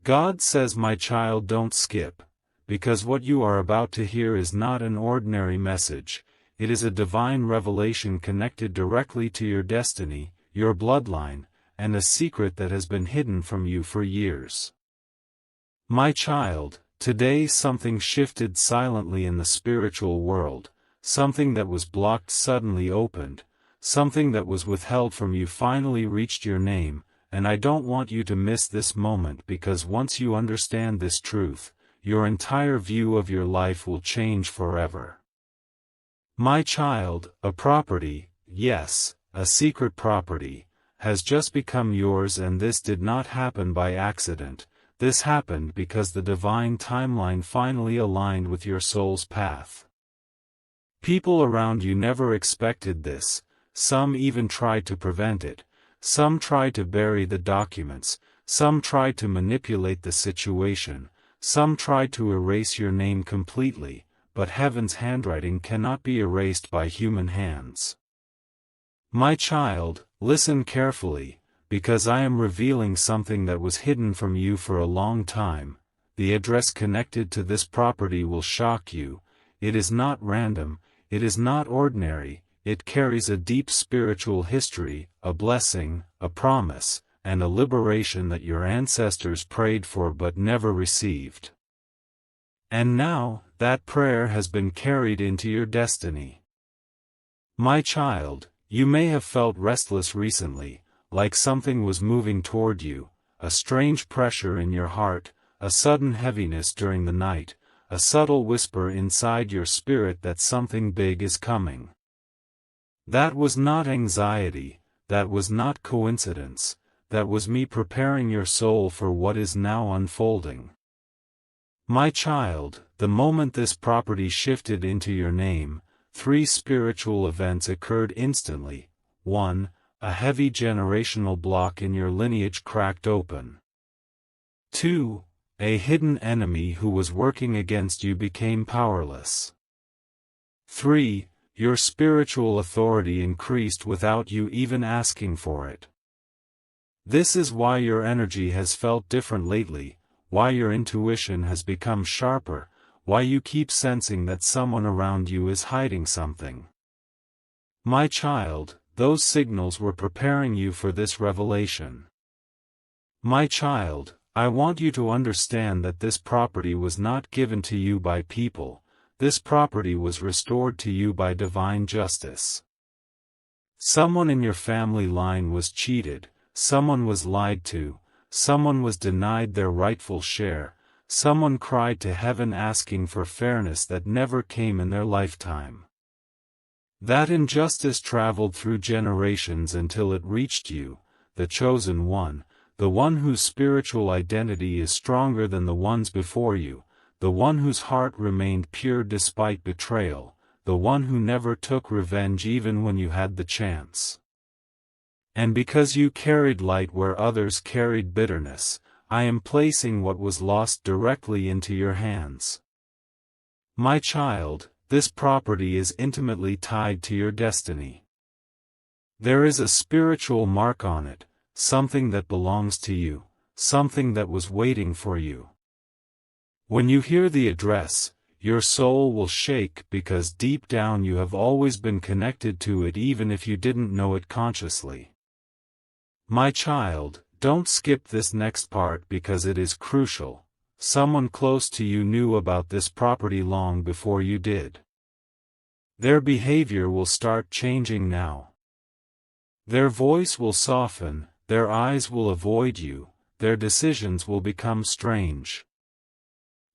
God says, my child, don't skip, because what you are about to hear is not an ordinary message. It is a divine revelation connected directly to your destiny, your bloodline, and a secret that has been hidden from you for years. My child, today something shifted silently in the spiritual world, something that was blocked suddenly opened, something that was withheld from you finally reached your name, and I don't want you to miss this moment, because once you understand this truth, your entire view of your life will change forever. My child, a property, yes, a secret property, has just become yours, and this did not happen by accident. This happened because the divine timeline finally aligned with your soul's path. People around you never expected this, some even tried to prevent it, some tried to bury the documents, some tried to manipulate the situation, some tried to erase your name completely, but heaven's handwriting cannot be erased by human hands. My child, listen carefully, because I am revealing something that was hidden from you for a long time. The address connected to this property will shock you. It is not random, it is not ordinary, it carries a deep spiritual history, a blessing, a promise, and a liberation that your ancestors prayed for but never received. And now, that prayer has been carried into your destiny. My child, you may have felt restless recently, like something was moving toward you, a strange pressure in your heart, a sudden heaviness during the night, a subtle whisper inside your spirit that something big is coming. That was not anxiety, that was not coincidence, that was me preparing your soul for what is now unfolding. My child, the moment this property shifted into your name, 3 spiritual events occurred instantly. 1. A heavy generational block in your lineage cracked open. 2. A hidden enemy who was working against you became powerless. 3. Your spiritual authority increased without you even asking for it. This is why your energy has felt different lately, why your intuition has become sharper, why you keep sensing that someone around you is hiding something. My child, those signals were preparing you for this revelation. My child, I want you to understand that this property was not given to you by people, this property was restored to you by divine justice. Someone in your family line was cheated, someone was lied to, someone was denied their rightful share, someone cried to heaven asking for fairness that never came in their lifetime. That injustice traveled through generations until it reached you, the chosen one, the one whose spiritual identity is stronger than the ones before you, the one whose heart remained pure despite betrayal, the one who never took revenge even when you had the chance. And because you carried light where others carried bitterness, I am placing what was lost directly into your hands. My child, this property is intimately tied to your destiny. There is a spiritual mark on it, something that belongs to you, something that was waiting for you. When you hear the address, your soul will shake because deep down you have always been connected to it even if you didn't know it consciously. My child, don't skip this next part because it is crucial. Someone close to you knew about this property long before you did. Their behavior will start changing now. Their voice will soften, their eyes will avoid you, their decisions will become strange.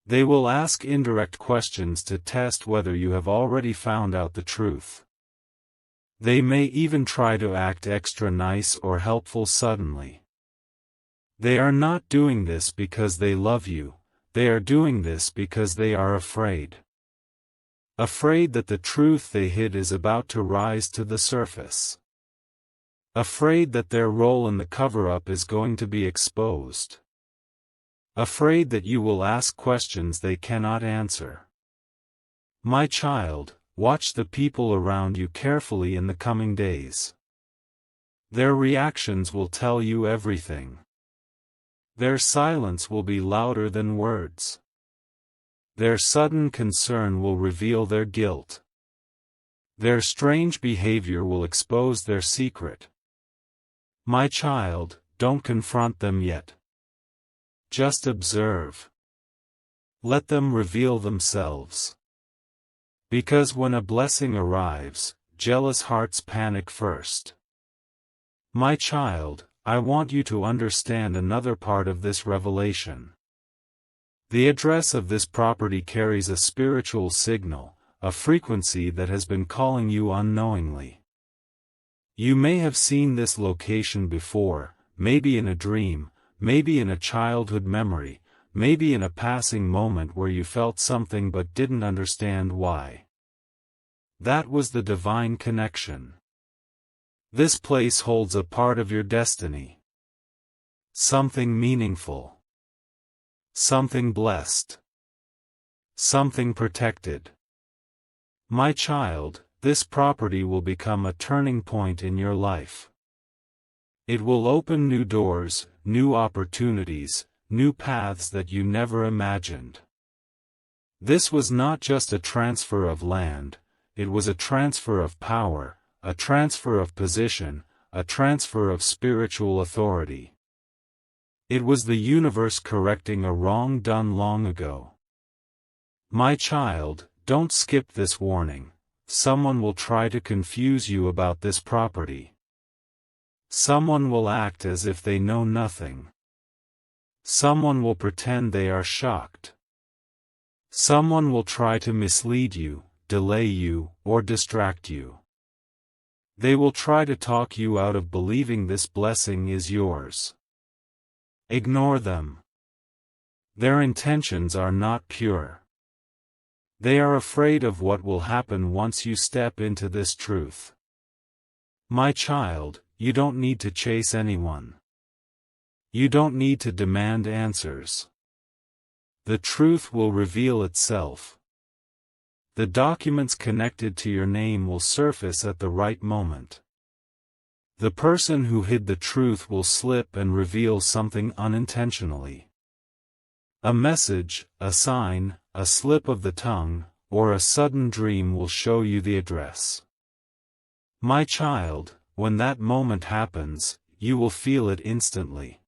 They will ask indirect questions to test whether you have already found out the truth. They may even try to act extra nice or helpful suddenly. They are not doing this because they love you, they are doing this because they are afraid. Afraid that the truth they hid is about to rise to the surface. Afraid that their role in the cover-up is going to be exposed. Afraid that you will ask questions they cannot answer. My child, watch the people around you carefully in the coming days. Their reactions will tell you everything. Their silence will be louder than words. Their sudden concern will reveal their guilt. Their strange behavior will expose their secret. My child, don't confront them yet. Just observe. Let them reveal themselves. Because when a blessing arrives, jealous hearts panic first. My child, I want you to understand another part of this revelation. The address of this property carries a spiritual signal, a frequency that has been calling you unknowingly. You may have seen this location before, maybe in a dream, maybe in a childhood memory, maybe in a passing moment where you felt something but didn't understand why. That was the divine connection. This place holds a part of your destiny. Something meaningful. Something blessed. Something protected. My child, this property will become a turning point in your life. It will open new doors, new opportunities, new paths that you never imagined. This was not just a transfer of land, it was a transfer of power, a transfer of position, a transfer of spiritual authority. It was the universe correcting a wrong done long ago. My child, don't skip this warning. Someone will try to confuse you about this property. Someone will act as if they know nothing. Someone will pretend they are shocked. Someone will try to mislead you, delay you, or distract you. They will try to talk you out of believing this blessing is yours. Ignore them. Their intentions are not pure. They are afraid of what will happen once you step into this truth. My child, you don't need to chase anyone. You don't need to demand answers. The truth will reveal itself. The documents connected to your name will surface at the right moment. The person who hid the truth will slip and reveal something unintentionally. A message, a sign, a slip of the tongue, or a sudden dream will show you the address. My child, when that moment happens, you will feel it instantly.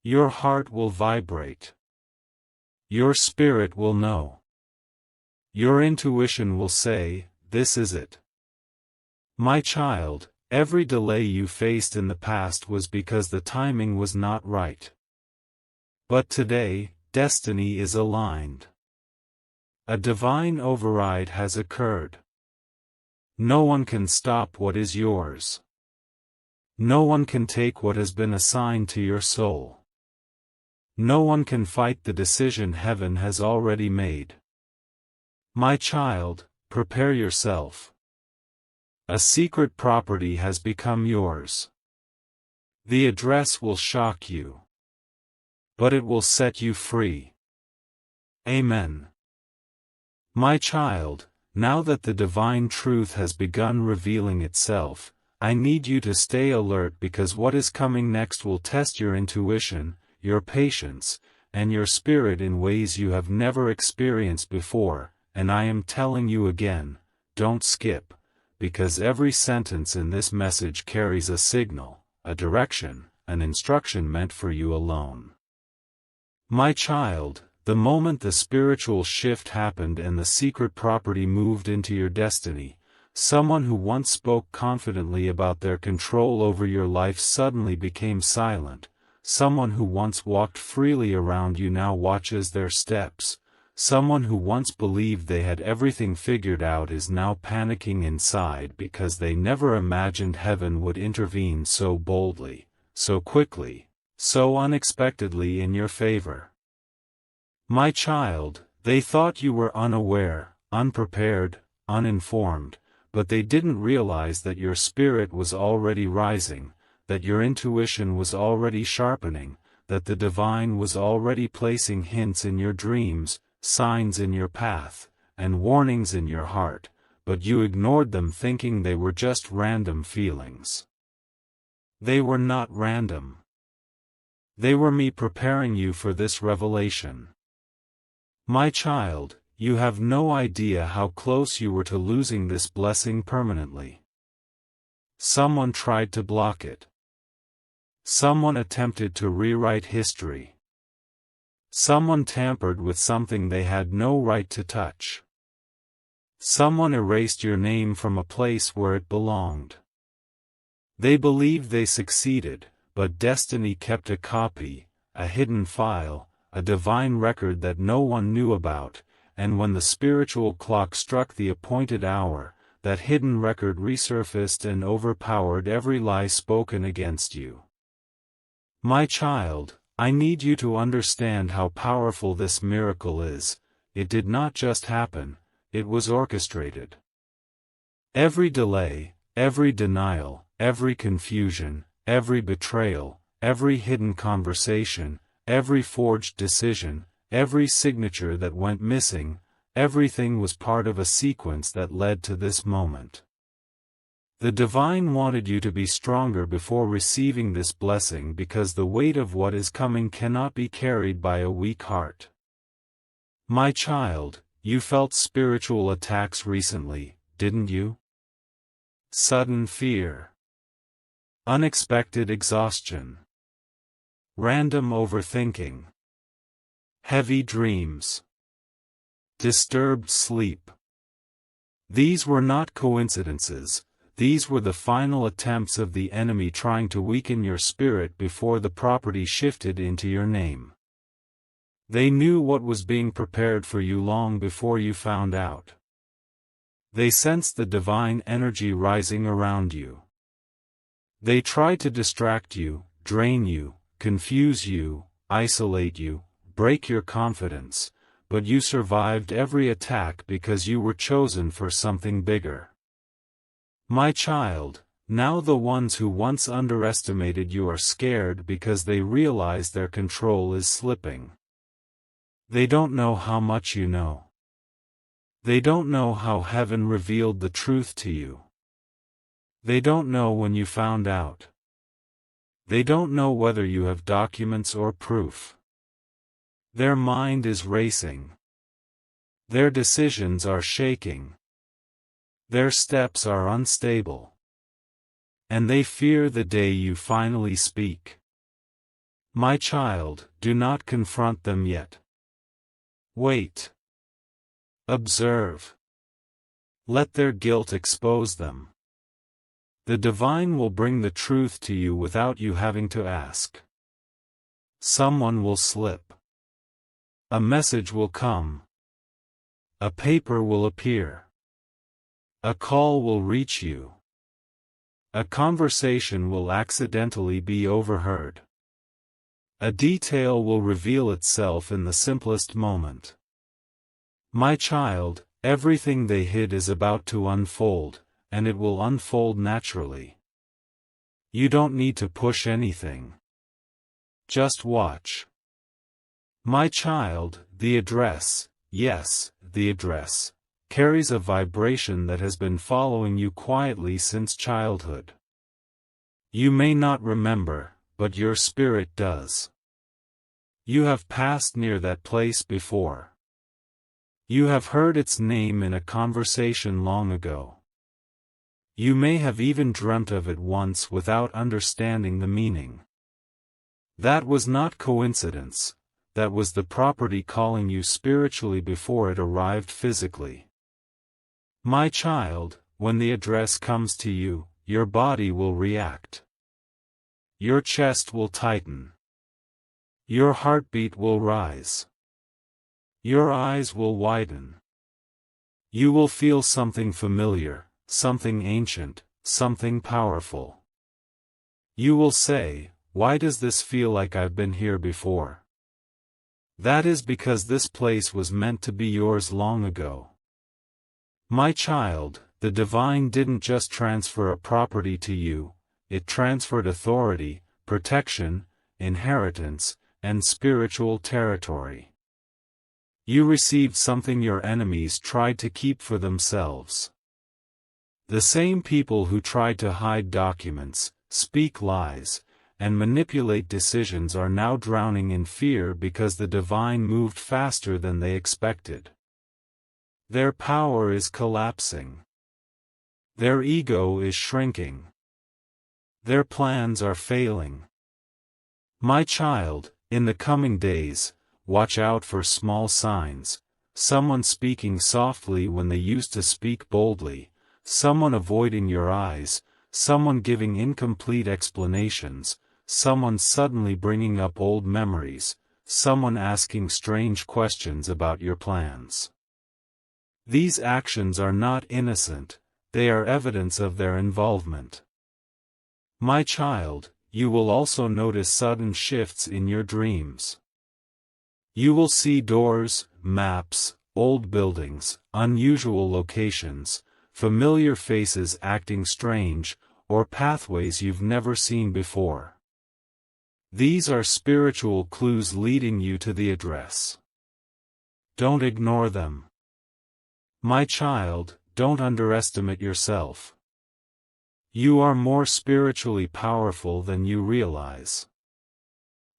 Your heart will vibrate. Your spirit will know. Your intuition will say, this is it. My child, every delay you faced in the past was because the timing was not right. But today, destiny is aligned. A divine override has occurred. No one can stop what is yours. No one can take what has been assigned to your soul. No one can fight the decision heaven has already made. My child, prepare yourself. A secret property has become yours. The address will shock you. But it will set you free. Amen. My child, now that the divine truth has begun revealing itself, I need you to stay alert because what is coming next will test your intuition, your patience, and your spirit in ways you have never experienced before, and I am telling you again, don't skip, because every sentence in this message carries a signal, a direction, an instruction meant for you alone. My child, the moment the spiritual shift happened and the secret property moved into your destiny, someone who once spoke confidently about their control over your life suddenly became silent. Someone who once walked freely around you now watches their steps. Someone who once believed they had everything figured out is now panicking inside because they never imagined heaven would intervene so boldly, so quickly, so unexpectedly in your favor. My child, they thought you were unaware, unprepared, uninformed, but they didn't realize that your spirit was already rising, that your intuition was already sharpening, that the divine was already placing hints in your dreams, signs in your path, and warnings in your heart, but you ignored them thinking they were just random feelings. They were not random. They were me preparing you for this revelation. My child, you have no idea how close you were to losing this blessing permanently. Someone tried to block it. Someone attempted to rewrite history. Someone tampered with something they had no right to touch. Someone erased your name from a place where it belonged. They believed they succeeded, but destiny kept a copy, a hidden file, a divine record that no one knew about, and when the spiritual clock struck the appointed hour, that hidden record resurfaced and overpowered every lie spoken against you. My child, I need you to understand how powerful this miracle is. It did not just happen, it was orchestrated. Every delay, every denial, every confusion, every betrayal, every hidden conversation, every forged decision, every signature that went missing, everything was part of a sequence that led to this moment. The divine wanted you to be stronger before receiving this blessing because the weight of what is coming cannot be carried by a weak heart. My child, you felt spiritual attacks recently, didn't you? Sudden fear. Unexpected exhaustion. Random overthinking. Heavy dreams. Disturbed sleep. These were not coincidences, these were the final attempts of the enemy trying to weaken your spirit before the property shifted into your name. They knew what was being prepared for you long before you found out. They sensed the divine energy rising around you. They tried to distract you, drain you, confuse you, isolate you, break your confidence, but you survived every attack because you were chosen for something bigger. My child, now the ones who once underestimated you are scared because they realize their control is slipping. They don't know how much you know. They don't know how heaven revealed the truth to you. They don't know when you found out. They don't know whether you have documents or proof. Their mind is racing. Their decisions are shaking. Their steps are unstable. And they fear the day you finally speak. My child, do not confront them yet. Wait. Observe. Let their guilt expose them. The divine will bring the truth to you without you having to ask. Someone will slip. A message will come. A paper will appear. A call will reach you. A conversation will accidentally be overheard. A detail will reveal itself in the simplest moment. My child, everything they hid is about to unfold, and it will unfold naturally. You don't need to push anything. Just watch. My child, the address, yes, the address, carries a vibration that has been following you quietly since childhood. You may not remember, but your spirit does. You have passed near that place before. You have heard its name in a conversation long ago. You may have even dreamt of it once without understanding the meaning. That was not coincidence, that was the property calling you spiritually before it arrived physically. My child, when the address comes to you, your body will react. Your chest will tighten. Your heartbeat will rise. Your eyes will widen. You will feel something familiar, something ancient, something powerful. You will say, "Why does this feel like I've been here before?" That is because this place was meant to be yours long ago. My child, the divine didn't just transfer a property to you, it transferred authority, protection, inheritance, and spiritual territory. You received something your enemies tried to keep for themselves. The same people who tried to hide documents, speak lies, and manipulate decisions are now drowning in fear because the divine moved faster than they expected. Their power is collapsing. Their ego is shrinking. Their plans are failing. My child, in the coming days, watch out for small signs: someone speaking softly when they used to speak boldly, someone avoiding your eyes, someone giving incomplete explanations, someone suddenly bringing up old memories, someone asking strange questions about your plans. These actions are not innocent, they are evidence of their involvement. My child, you will also notice sudden shifts in your dreams. You will see doors, maps, old buildings, unusual locations, familiar faces acting strange, or pathways you've never seen before. These are spiritual clues leading you to the address. Don't ignore them. My child, don't underestimate yourself. You are more spiritually powerful than you realize.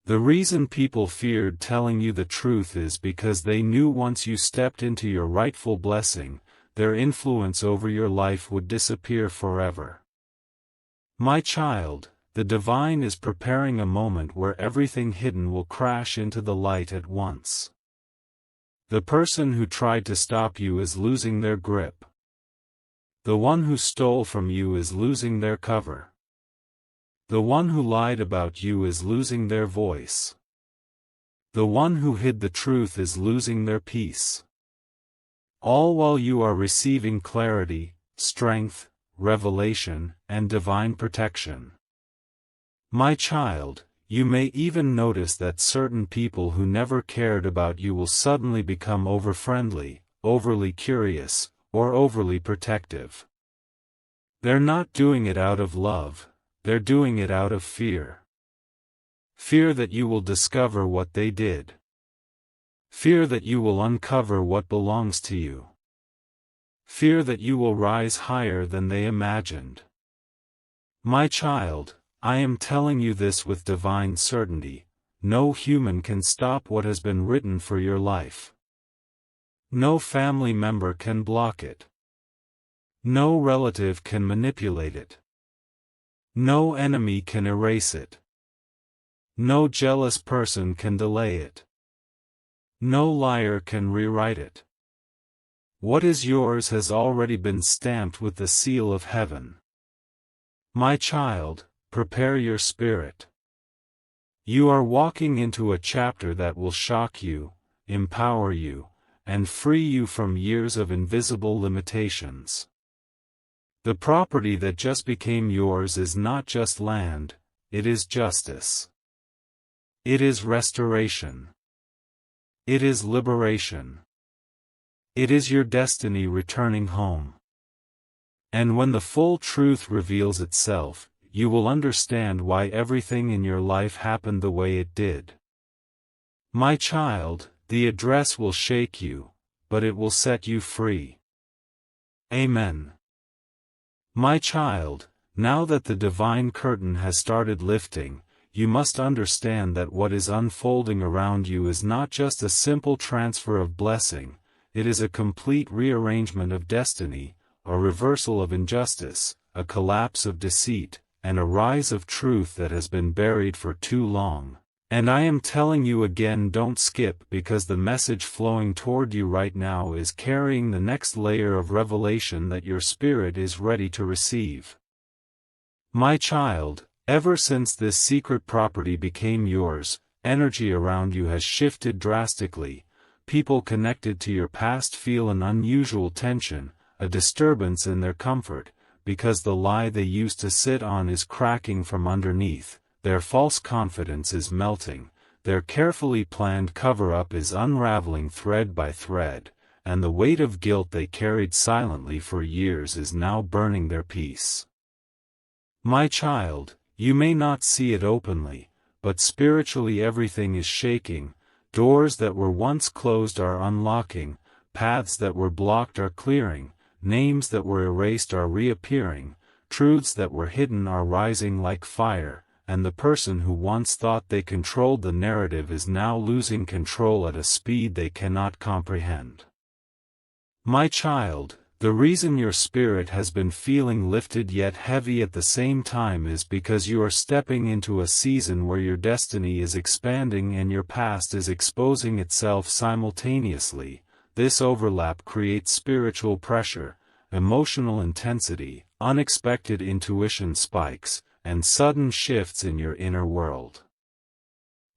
The reason people feared telling you the truth is because they knew once you stepped into your rightful blessing, their influence over your life would disappear forever. My child, the divine is preparing a moment where everything hidden will crash into the light at once. The person who tried to stop you is losing their grip. The one who stole from you is losing their cover. The one who lied about you is losing their voice. The one who hid the truth is losing their peace. All while you are receiving clarity, strength, revelation, and divine protection. My child, you may even notice that certain people who never cared about you will suddenly become over-friendly, overly curious, or overly protective. They're not doing it out of love, they're doing it out of fear. Fear that you will discover what they did. Fear that you will uncover what belongs to you. Fear that you will rise higher than they imagined. My child, I am telling you this with divine certainty: no human can stop what has been written for your life. No family member can block it. No relative can manipulate it. No enemy can erase it. No jealous person can delay it. No liar can rewrite it. What is yours has already been stamped with the seal of heaven. My child, prepare your spirit. You are walking into a chapter that will shock you, empower you, and free you from years of invisible limitations. The property that just became yours is not just land, it is justice. It is restoration. It is liberation. It is your destiny returning home. And when the full truth reveals itself, you will understand why everything in your life happened the way it did. My child, the address will shake you, but it will set you free. Amen. My child, now that the divine curtain has started lifting, you must understand that what is unfolding around you is not just a simple transfer of blessing, it is a complete rearrangement of destiny, a reversal of injustice, a collapse of deceit, and a rise of truth that has been buried for too long. And I am telling you again, don't skip, because the message flowing toward you right now is carrying the next layer of revelation that your spirit is ready to receive. My child, ever since this secret property became yours, energy around you has shifted drastically. People connected to your past feel an unusual tension, a disturbance in their comfort, because the lie they used to sit on is cracking from underneath, their false confidence is melting, their carefully planned cover-up is unraveling thread by thread, and the weight of guilt they carried silently for years is now burning their peace. My child, you may not see it openly, but spiritually everything is shaking, doors that were once closed are unlocking, paths that were blocked are clearing, names that were erased are reappearing, truths that were hidden are rising like fire, and the person who once thought they controlled the narrative is now losing control at a speed they cannot comprehend. My child, the reason your spirit has been feeling lifted yet heavy at the same time is because you are stepping into a season where your destiny is expanding and your past is exposing itself simultaneously. This overlap creates spiritual pressure, emotional intensity, unexpected intuition spikes, and sudden shifts in your inner world.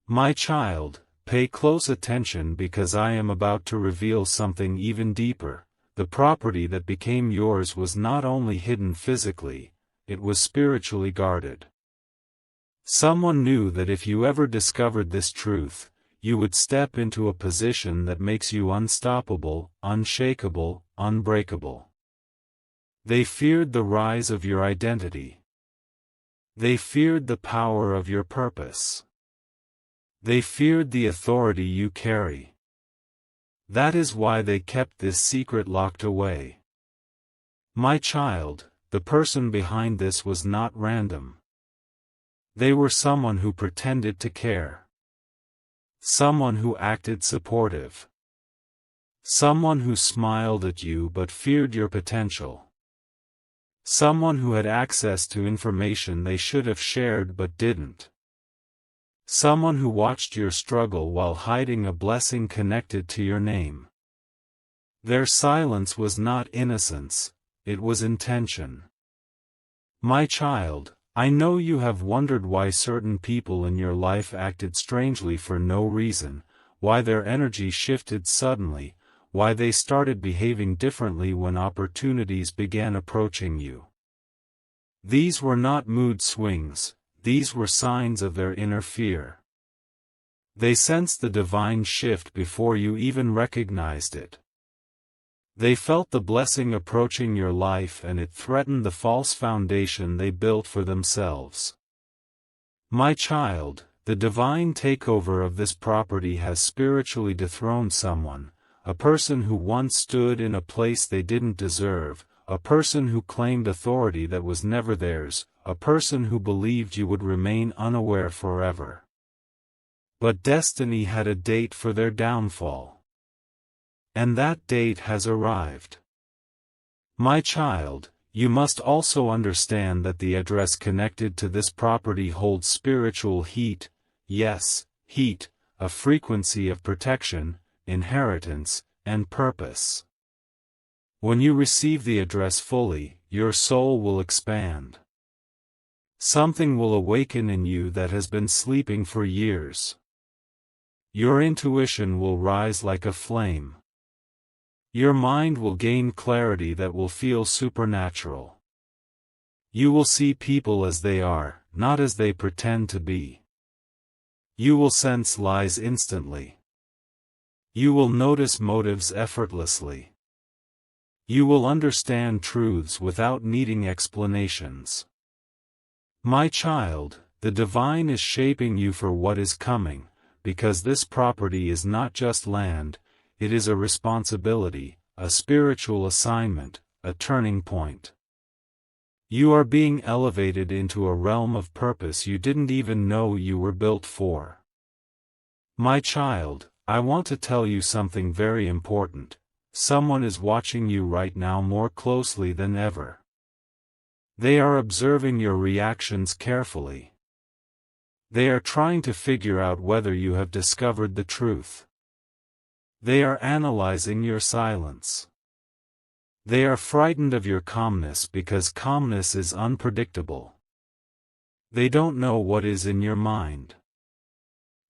My child, pay close attention because I am about to reveal something even deeper. The property that became yours was not only hidden physically, it was spiritually guarded. Someone knew that if you ever discovered this truth, you would step into a position that makes you unstoppable, unshakable, unbreakable. They feared the rise of your identity. They feared the power of your purpose. They feared the authority you carry. That is why they kept this secret locked away. My child, the person behind this was not random. They were someone who pretended to care. Someone who acted supportive. Someone who smiled at you but feared your potential. Someone who had access to information they should have shared but didn't. Someone who watched your struggle while hiding a blessing connected to your name. Their silence was not innocence, it was intention. My child, I know you have wondered why certain people in your life acted strangely for no reason, why their energy shifted suddenly, why they started behaving differently when opportunities began approaching you. These were not mood swings. These were signs of their inner fear. They sensed the divine shift before you even recognized it. They felt the blessing approaching your life and it threatened the false foundation they built for themselves. My child, the divine takeover of this property has spiritually dethroned someone, a person who once stood in a place they didn't deserve, a person who claimed authority that was never theirs, a person who believed you would remain unaware forever. But destiny had a date for their downfall. And that date has arrived. My child, you must also understand that the address connected to this property holds spiritual heat, yes, heat, a frequency of protection, inheritance, and purpose. When you receive the address fully, your soul will expand. Something will awaken in you that has been sleeping for years. Your intuition will rise like a flame. Your mind will gain clarity that will feel supernatural. You will see people as they are, not as they pretend to be. You will sense lies instantly. You will notice motives effortlessly. You will understand truths without needing explanations. My child, the divine is shaping you for what is coming, because this property is not just land, it is a responsibility, a spiritual assignment, a turning point. You are being elevated into a realm of purpose you didn't even know you were built for. My child, I want to tell you something very important. Someone is watching you right now more closely than ever. They are observing your reactions carefully. They are trying to figure out whether you have discovered the truth. They are analyzing your silence. They are frightened of your calmness because calmness is unpredictable. They don't know what is in your mind.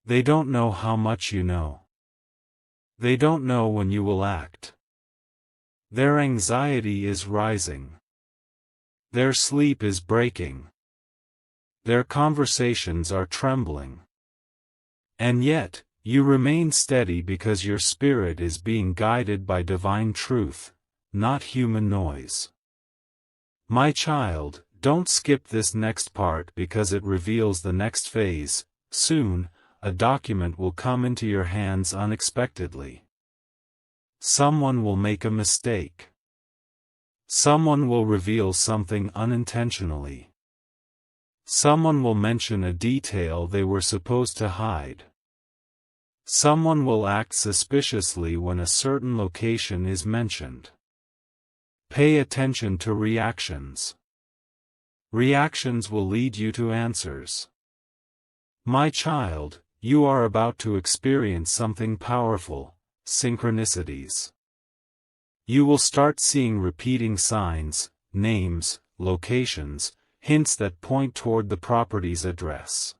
They don't know how much you know. They don't know when you will act. Their anxiety is rising. Their sleep is breaking. Their conversations are trembling. And yet, you remain steady because your spirit is being guided by divine truth, not human noise. My child, don't skip this next part because it reveals the next phase. Soon, a document will come into your hands unexpectedly. Someone will make a mistake. Someone will reveal something unintentionally. Someone will mention a detail they were supposed to hide. Someone will act suspiciously when a certain location is mentioned. Pay attention to reactions. Reactions will lead you to answers. My child, you are about to experience something powerful, synchronicities. You will start seeing repeating signs, names, locations, hints that point toward the property's address.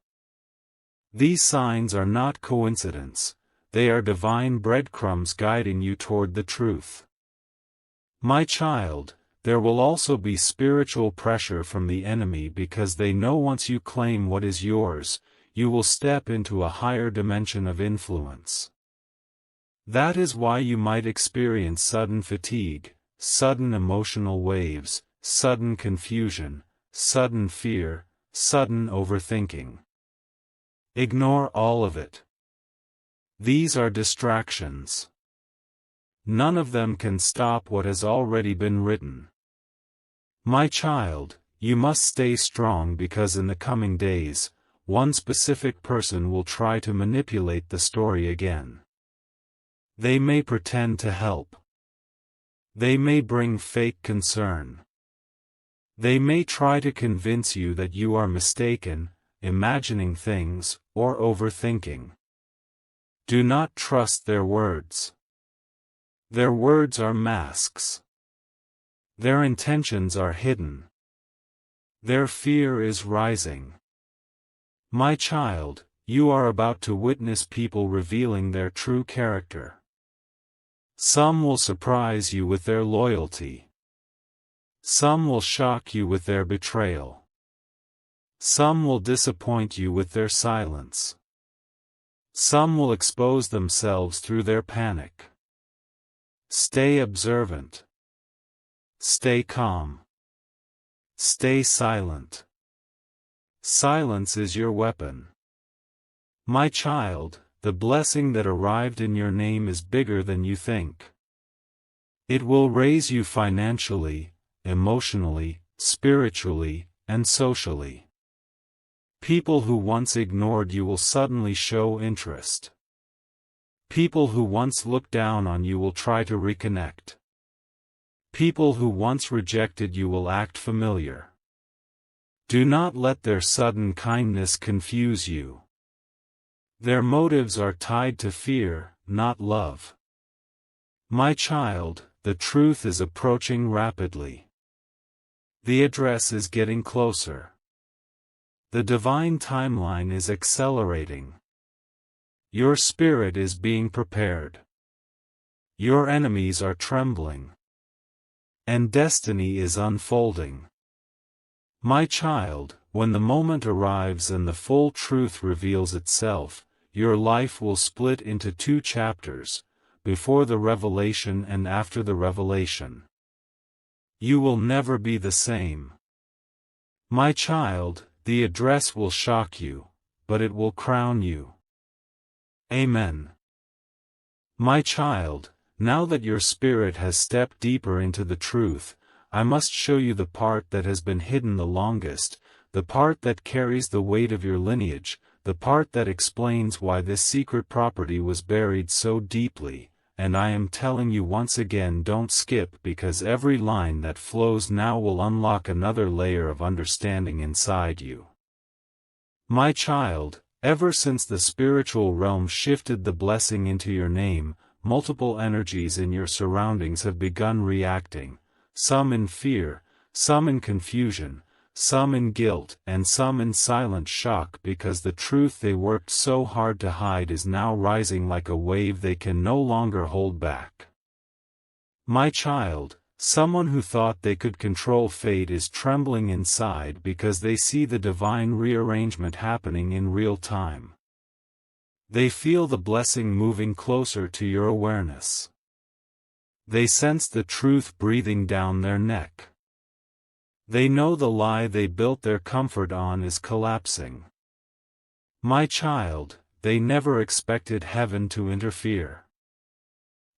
These signs are not coincidence, they are divine breadcrumbs guiding you toward the truth. My child, there will also be spiritual pressure from the enemy because they know once you claim what is yours, you will step into a higher dimension of influence. That is why you might experience sudden fatigue, sudden emotional waves, sudden confusion, sudden fear, sudden overthinking. Ignore all of it. These are distractions. None of them can stop what has already been written. My child, you must stay strong because in the coming days, one specific person will try to manipulate the story again. They may pretend to help. They may bring fake concern. They may try to convince you that you are mistaken, imagining things, or overthinking. Do not trust their words. Their words are masks. Their intentions are hidden. Their fear is rising. My child, you are about to witness people revealing their true character. Some will surprise you with their loyalty. Some will shock you with their betrayal. Some will disappoint you with their silence. Some will expose themselves through their panic. Stay observant. Stay calm. Stay silent. Silence is your weapon. My child, the blessing that arrived in your name is bigger than you think. It will raise you financially, emotionally, spiritually, and socially. People who once ignored you will suddenly show interest. People who once looked down on you will try to reconnect. People who once rejected you will act familiar. Do not let their sudden kindness confuse you. Their motives are tied to fear, not love. My child, the truth is approaching rapidly. The address is getting closer. The divine timeline is accelerating. Your spirit is being prepared. Your enemies are trembling. And destiny is unfolding. My child, when the moment arrives and the full truth reveals itself, your life will split into 2 chapters, before the revelation and after the revelation. You will never be the same. My child, the address will shock you, but it will crown you. Amen. My child, now that your spirit has stepped deeper into the truth, I must show you the part that has been hidden the longest, the part that carries the weight of your lineage, the part that explains why this secret property was buried so deeply, and I am telling you once again, don't skip, because every line that flows now will unlock another layer of understanding inside you. My child, ever since the spiritual realm shifted the blessing into your name, multiple energies in your surroundings have begun reacting, some in fear, some in confusion, some in guilt, and some in silent shock because the truth they worked so hard to hide is now rising like a wave they can no longer hold back. My child, someone who thought they could control fate is trembling inside because they see the divine rearrangement happening in real time. They feel the blessing moving closer to your awareness. They sense the truth breathing down their neck. They know the lie they built their comfort on is collapsing. My child, they never expected heaven to interfere.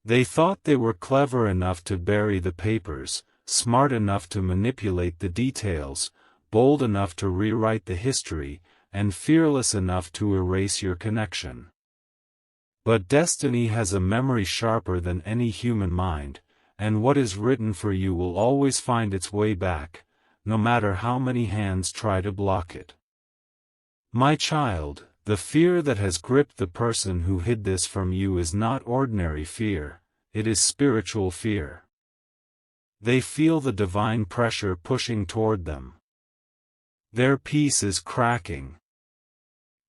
They thought they were clever enough to bury the papers, smart enough to manipulate the details, bold enough to rewrite the history, and fearless enough to erase your connection. But destiny has a memory sharper than any human mind, and what is written for you will always find its way back, no matter how many hands try to block it. My child, the fear that has gripped the person who hid this from you is not ordinary fear, it is spiritual fear. They feel the divine pressure pushing toward them. Their peace is cracking.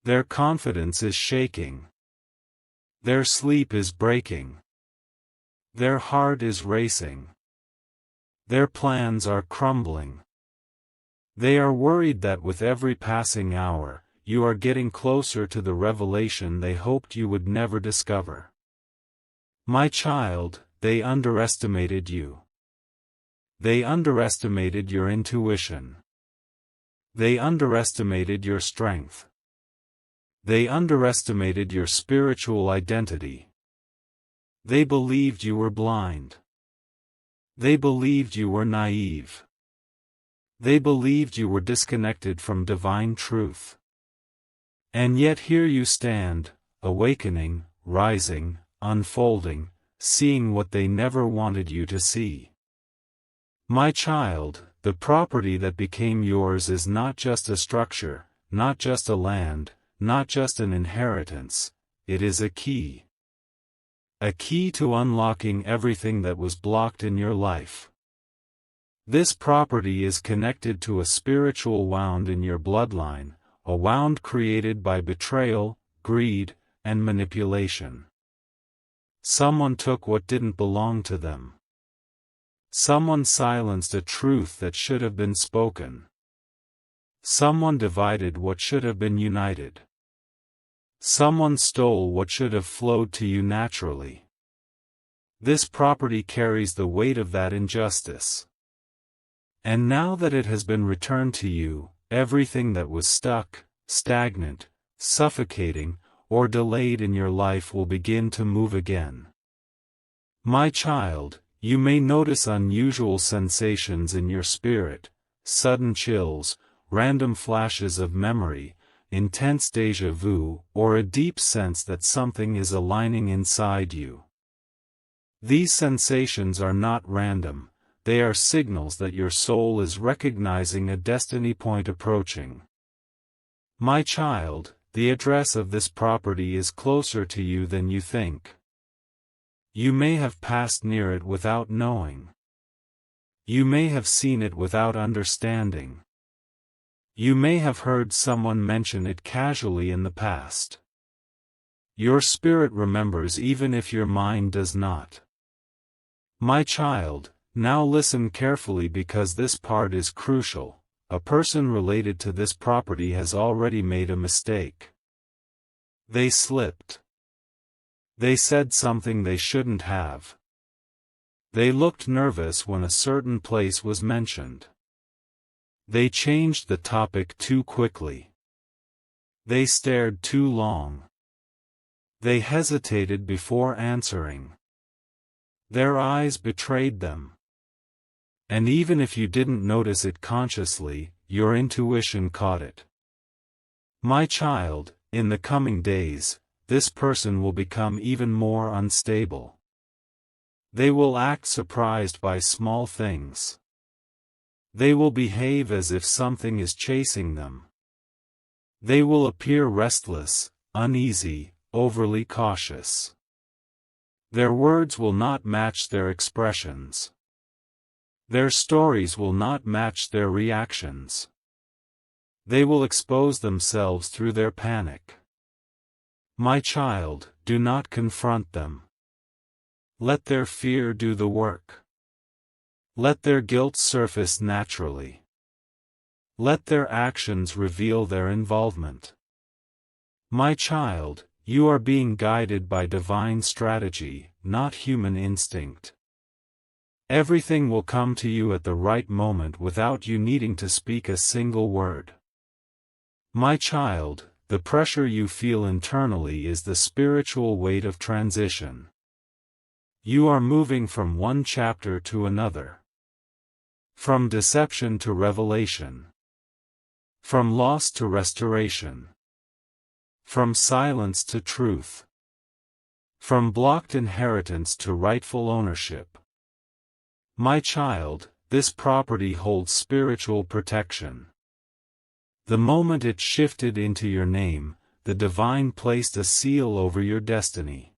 Their confidence is shaking. Their sleep is breaking. Their heart is racing. Their plans are crumbling. They are worried that with every passing hour, you are getting closer to the revelation they hoped you would never discover. My child, they underestimated you. They underestimated your intuition. They underestimated your strength. They underestimated your spiritual identity. They believed you were blind. They believed you were naive. They believed you were disconnected from divine truth. And yet here you stand, awakening, rising, unfolding, seeing what they never wanted you to see. My child, the property that became yours is not just a structure, not just a land, not just an inheritance, it is a key. A key to unlocking everything that was blocked in your life. This property is connected to a spiritual wound in your bloodline, a wound created by betrayal, greed, and manipulation. Someone took what didn't belong to them. Someone silenced a truth that should have been spoken. Someone divided what should have been united. Someone stole what should have flowed to you naturally. This property carries the weight of that injustice. And now that it has been returned to you, everything that was stuck, stagnant, suffocating, or delayed in your life will begin to move again. My child, you may notice unusual sensations in your spirit, sudden chills, random flashes of memory, intense déjà vu, or a deep sense that something is aligning inside you. These sensations are not random, they are signals that your soul is recognizing a destiny point approaching. My child, the address of this property is closer to you than you think. You may have passed near it without knowing. You may have seen it without understanding. You may have heard someone mention it casually in the past. Your spirit remembers even if your mind does not. My child, now listen carefully because this part is crucial. A person related to this property has already made a mistake. They slipped. They said something they shouldn't have. They looked nervous when a certain place was mentioned. They changed the topic too quickly. They stared too long. They hesitated before answering. Their eyes betrayed them. And even if you didn't notice it consciously, your intuition caught it. My child, in the coming days, this person will become even more unstable. They will act surprised by small things. They will behave as if something is chasing them. They will appear restless, uneasy, overly cautious. Their words will not match their expressions. Their stories will not match their reactions. They will expose themselves through their panic. My child, do not confront them. Let their fear do the work. Let their guilt surface naturally. Let their actions reveal their involvement. My child, you are being guided by divine strategy, not human instinct. Everything will come to you at the right moment without you needing to speak a single word. My child, the pressure you feel internally is the spiritual weight of transition. You are moving from one chapter to another. From deception to revelation. From loss to restoration. From silence to truth. From blocked inheritance to rightful ownership. My child, this property holds spiritual protection. The moment it shifted into your name, the divine placed a seal over your destiny.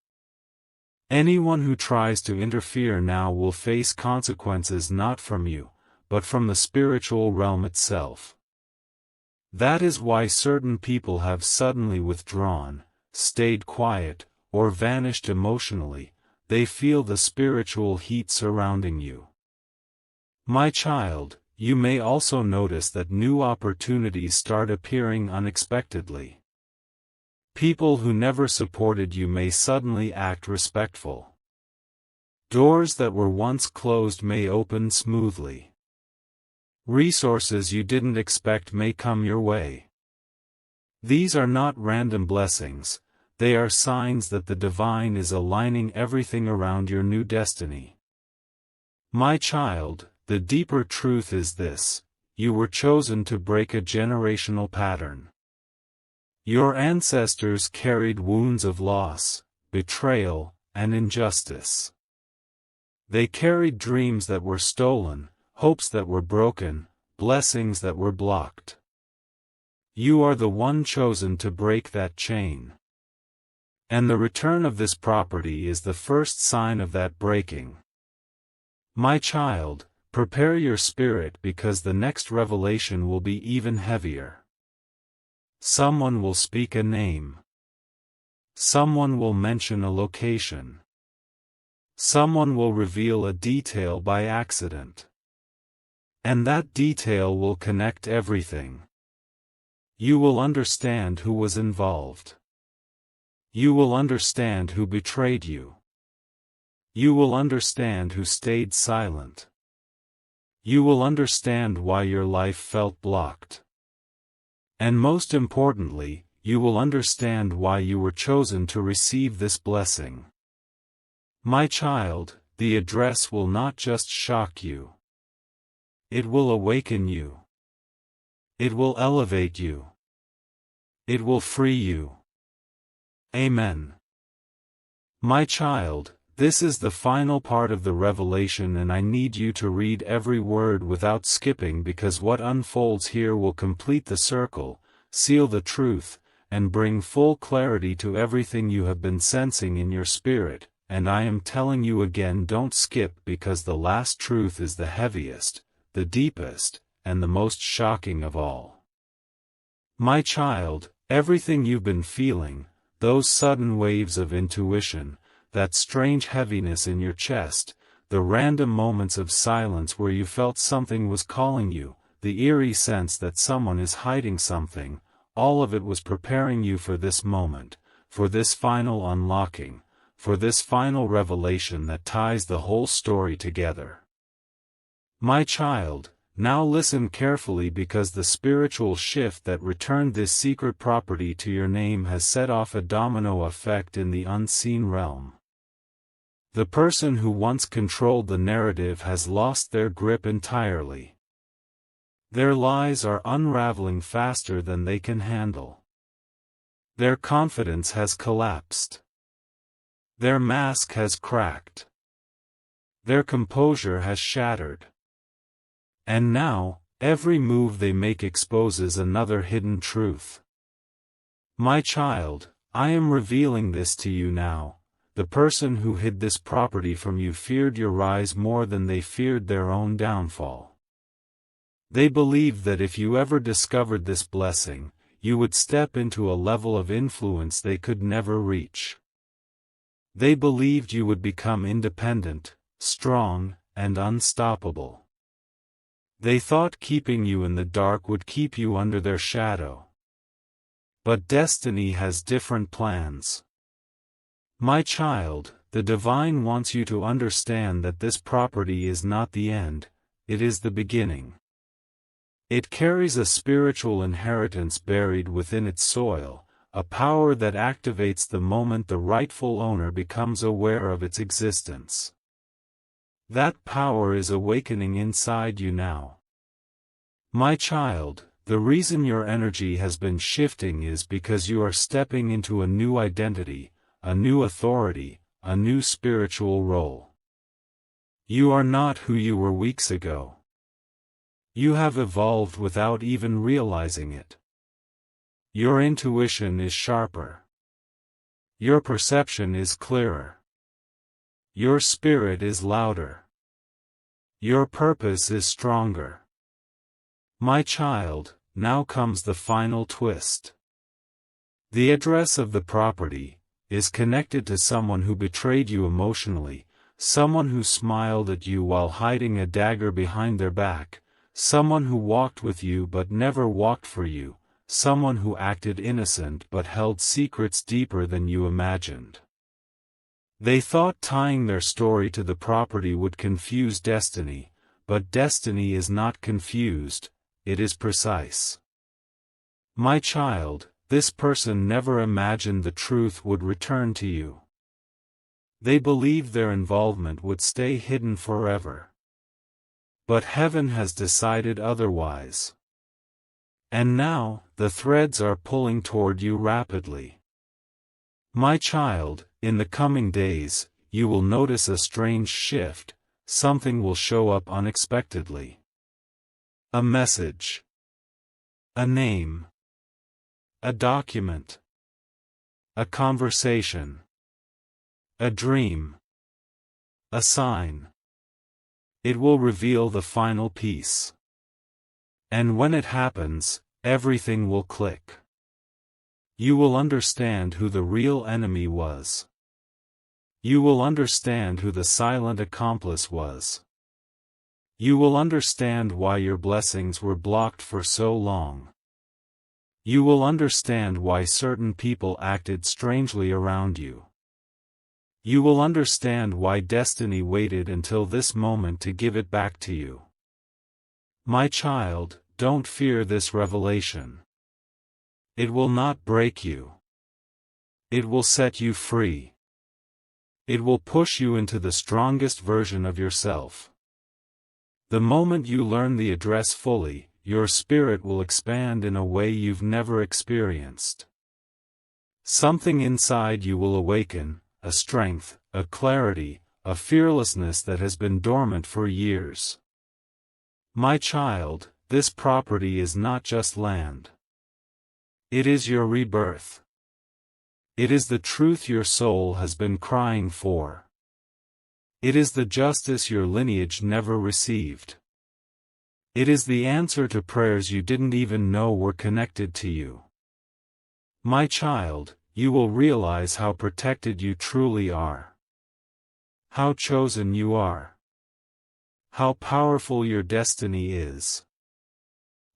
Anyone who tries to interfere now will face consequences not from you, but from the spiritual realm itself. That is why certain people have suddenly withdrawn, stayed quiet, or vanished emotionally. They feel the spiritual heat surrounding you. My child, you may also notice that new opportunities start appearing unexpectedly. People who never supported you may suddenly act respectful. Doors that were once closed may open smoothly. Resources you didn't expect may come your way. These are not random blessings, they are signs that the divine is aligning everything around your new destiny. My child, the deeper truth is this: you were chosen to break a generational pattern. Your ancestors carried wounds of loss, betrayal, and injustice. They carried dreams that were stolen, hopes that were broken, blessings that were blocked. You are the one chosen to break that chain. And the return of this property is the first sign of that breaking. My child, prepare your spirit because the next revelation will be even heavier. Someone will speak a name. Someone will mention a location. Someone will reveal a detail by accident. And that detail will connect everything. You will understand who was involved. You will understand who betrayed you. You will understand who stayed silent. You will understand why your life felt blocked. And most importantly, you will understand why you were chosen to receive this blessing. My child, the address will not just shock you. It will awaken you. It will elevate you. It will free you. Amen. My child, this is the final part of the revelation, and I need you to read every word without skipping, because what unfolds here will complete the circle, seal the truth, and bring full clarity to everything you have been sensing in your spirit. And I am telling you again, don't skip, because the last truth is the heaviest, the deepest, and the most shocking of all. My child, everything you've been feeling, those sudden waves of intuition, that strange heaviness in your chest, the random moments of silence where you felt something was calling you, the eerie sense that someone is hiding something, all of it was preparing you for this moment, for this final unlocking, for this final revelation that ties the whole story together. My child, now listen carefully, because the spiritual shift that returned this secret property to your name has set off a domino effect in the unseen realm. The person who once controlled the narrative has lost their grip entirely. Their lies are unraveling faster than they can handle. Their confidence has collapsed. Their mask has cracked. Their composure has shattered. And now, every move they make exposes another hidden truth. My child, I am revealing this to you now. The person who hid this property from you feared your rise more than they feared their own downfall. They believed that if you ever discovered this blessing, you would step into a level of influence they could never reach. They believed you would become independent, strong, and unstoppable. They thought keeping you in the dark would keep you under their shadow. But destiny has different plans. My child, the divine wants you to understand that this property is not the end, it is the beginning. It carries a spiritual inheritance buried within its soil, a power that activates the moment the rightful owner becomes aware of its existence. That power is awakening inside you now. My child, The reason your energy has been shifting is because you are stepping into a new identity, a new authority, a new spiritual role. You are not who you were weeks ago. You have evolved without even realizing it. Your intuition is sharper. Your perception is clearer. Your spirit is louder. Your purpose is stronger. My child, now comes the final twist. The address of the property is connected to someone who betrayed you emotionally, someone who smiled at you while hiding a dagger behind their back, someone who walked with you but never walked for you, someone who acted innocent but held secrets deeper than you imagined. They thought tying their story to the property would confuse destiny, but destiny is not confused, it is precise. My child, this person never imagined the truth would return to you. They believed their involvement would stay hidden forever. But heaven has decided otherwise. And now, the threads are pulling toward you rapidly. My child, in the coming days, you will notice a strange shift, something will show up unexpectedly. A message. A name. A document. A conversation. A dream. A sign. It will reveal the final piece. And when it happens, everything will click. You will understand who the real enemy was. You will understand who the silent accomplice was. You will understand why your blessings were blocked for so long. You will understand why certain people acted strangely around you. You will understand why destiny waited until this moment to give it back to you. My child, don't fear this revelation. It will not break you. It will set you free. It will push you into the strongest version of yourself. The moment you learn the address fully, your spirit will expand in a way you've never experienced. Something inside you will awaken, a strength, a clarity, a fearlessness that has been dormant for years. My child, this property is not just land. It is your rebirth. It is the truth your soul has been crying for. It is the justice your lineage never received. It is the answer to prayers you didn't even know were connected to you. My child, you will realize how protected you truly are. How chosen you are. How powerful your destiny is.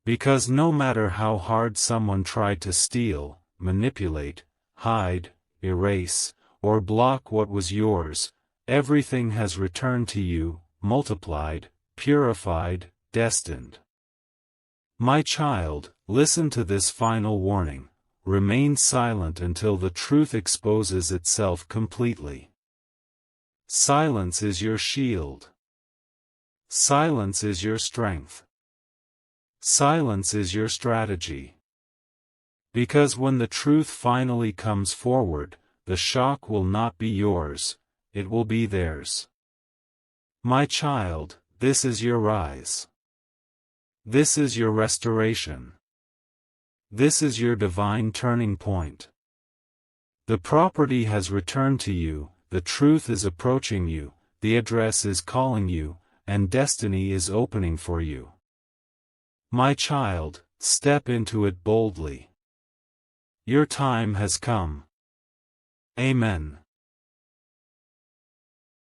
Because no matter how hard someone tried to steal, manipulate, hide, erase, or block what was yours, everything has returned to you, multiplied, purified, destined. My child, listen to this final warning. Remain silent until the truth exposes itself completely. Silence is your shield. Silence is your strength. Silence is your strategy. Because when the truth finally comes forward, the shock will not be yours, it will be theirs. My child, this is your rise. This is your restoration. This is your divine turning point. The property has returned to you, the truth is approaching you, the address is calling you, and destiny is opening for you. My child, step into it boldly. Your time has come. Amen.